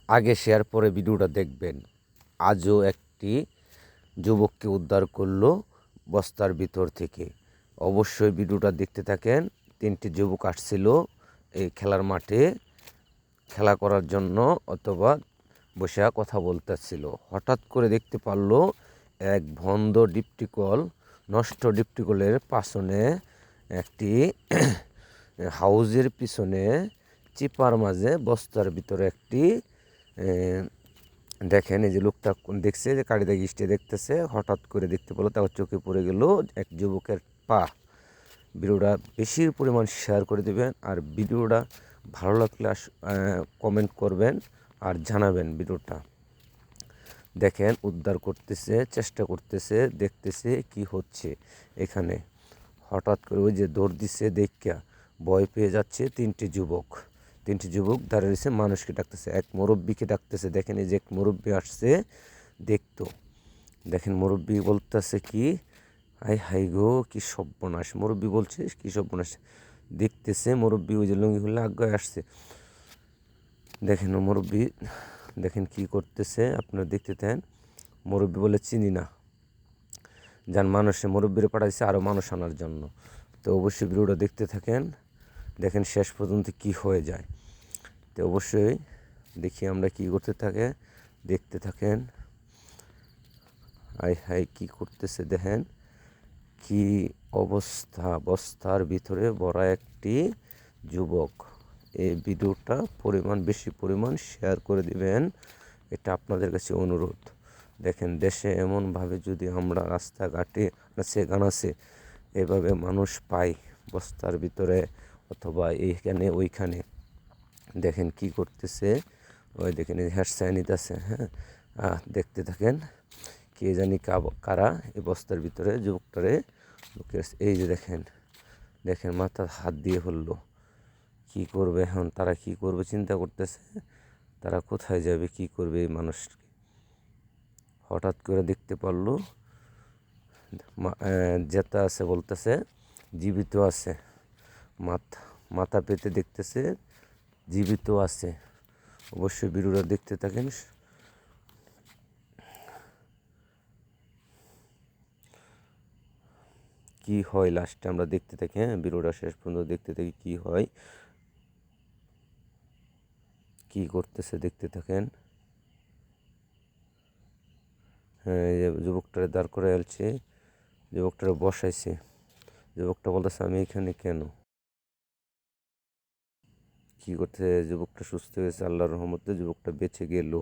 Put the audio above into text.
আগে শেয়ার পরে ভিডিওটা দেখবেন। আজও একটি যুবককে উদ্ধার করলো বস্তার ভিতর থেকে। অবশ্যই ভিডিওটা দেখতে থাকেন। 3টি যুবক আসছিল এই খেলার মাঠে খেলা করার জন্য, অথবা বসে কথা বলতেছিল। হঠাৎ করে দেখতে পারলো এক ভন্ড ডিপটিকল, নষ্ট ডিপটিকলের পাশনে একটি হাউজের পিছনে চিপার মাঝে বস্তার ভিতরে একটি দেখেন, এই যে লোকটা দেখছে যে কাড়ি দাগি স্টে দেখতেছে, হঠাৎ করে দেখতে পেলো, তার চোখে পড়ে গেল এক যুবকের পা। ভিডিওটা বেশি পরিমাণ শেয়ার করে দেবেন, আর ভিডিওটা ভালো লাগলে কমেন্ট করবেন আর জানাবেন। ভিডিওটা দেখেন, উদ্ধার করতেছে, চেষ্টা করতেছে, দেখতেছে কি হচ্ছে এখানে। হঠাৎ করে ওই যে দৌড় দিচ্ছে, দেখা ভয় পেয়ে যাচ্ছে। 3টি যুবক দাঁড়িয়ে রয়েছে, মানুষকে ডাকতেছে, এক মুরব্বীকে ডাকতেছে। দেখেন, এই যে এক মুরব্বী আসছে দেখতো। দেখেন মুরব্বী বলতেছে কি, হাই হাই গো কি সর্বনাশ। মুরব্বী বলছে কি সর্বনাশ। দেখতেছে মুরব্বী ওই যে লুঙ্গি খুলে আগে আসছে। দেখেন মুরব্বী দেখেন কি করতেছে, আপনারা দেখতে থাকেন। মুরব্বী বলে চিনি না, যান মানুষে মুরব্বীরে পাঠাইছে আরও মানুষ আনার জন্য। তো অবশ্যই ভিডিওটা দেখতে থাকেন, দেখেন শেষ পর্যন্ত কি হয়ে যায়। তো অবশ্যই দেখি আমরা কি করতে থাকে, দেখতে থাকেন। হাই হাই কি করতেছে দেখেন, কি অবস্থা। বস্তার ভিতরে বড় একটি যুবক। এই ভিডিওটা বেশি পরিমাণ শেয়ার করে দিবেন, এটা আপনাদের কাছে অনুরোধ। দেখেন, দেশে এমনভাবে যদি আমরা রাস্তাঘাটে গানাছে এভাবে মানুষ পাই বস্তার ভিতরে অথবা এইখানে ওইখানে, দেখেন কি করতেছে। ওই দেখেন হেয়ার সাইনিত আছে। হ্যাঁ, দেখতে থাকেন। কে জানি কারা এই বস্তার ভিতরে যুবকটারে এই যে দেখেন, দেখেন মাথার হাত দিয়ে হলো। কি করবে এখন তারা, কি করবে চিন্তা করতেছে, তারা কোথায় যাবে, কি করবে এই মানুষকে। হঠাৎ করে দেখতে পারলো জেতা আছে, বলতেছে জীবিত আছে। মাথা পেতে দেখতেছে জীবিত আছে। অবশ্যই ভিডিওটা দেখতে থাকেন। কি হয় লাস্টে আমরা দেখতে থাকি। হ্যাঁ, ভিডিওটা শেষ পর্যন্ত দেখতে থাকি কি হয়, কি করতেছে দেখতে থাকেন। হ্যাঁ, এই যে যুবকটারে দাঁড় করে আলছে, যুবকটারে বসাইছে। যুবকটা বলতেছে আমি এখানে কেন। কি করতে, যুবকটা সুস্থ হয়েছে আল্লাহর রহমতে, যুবকটা বেঁচে গেল।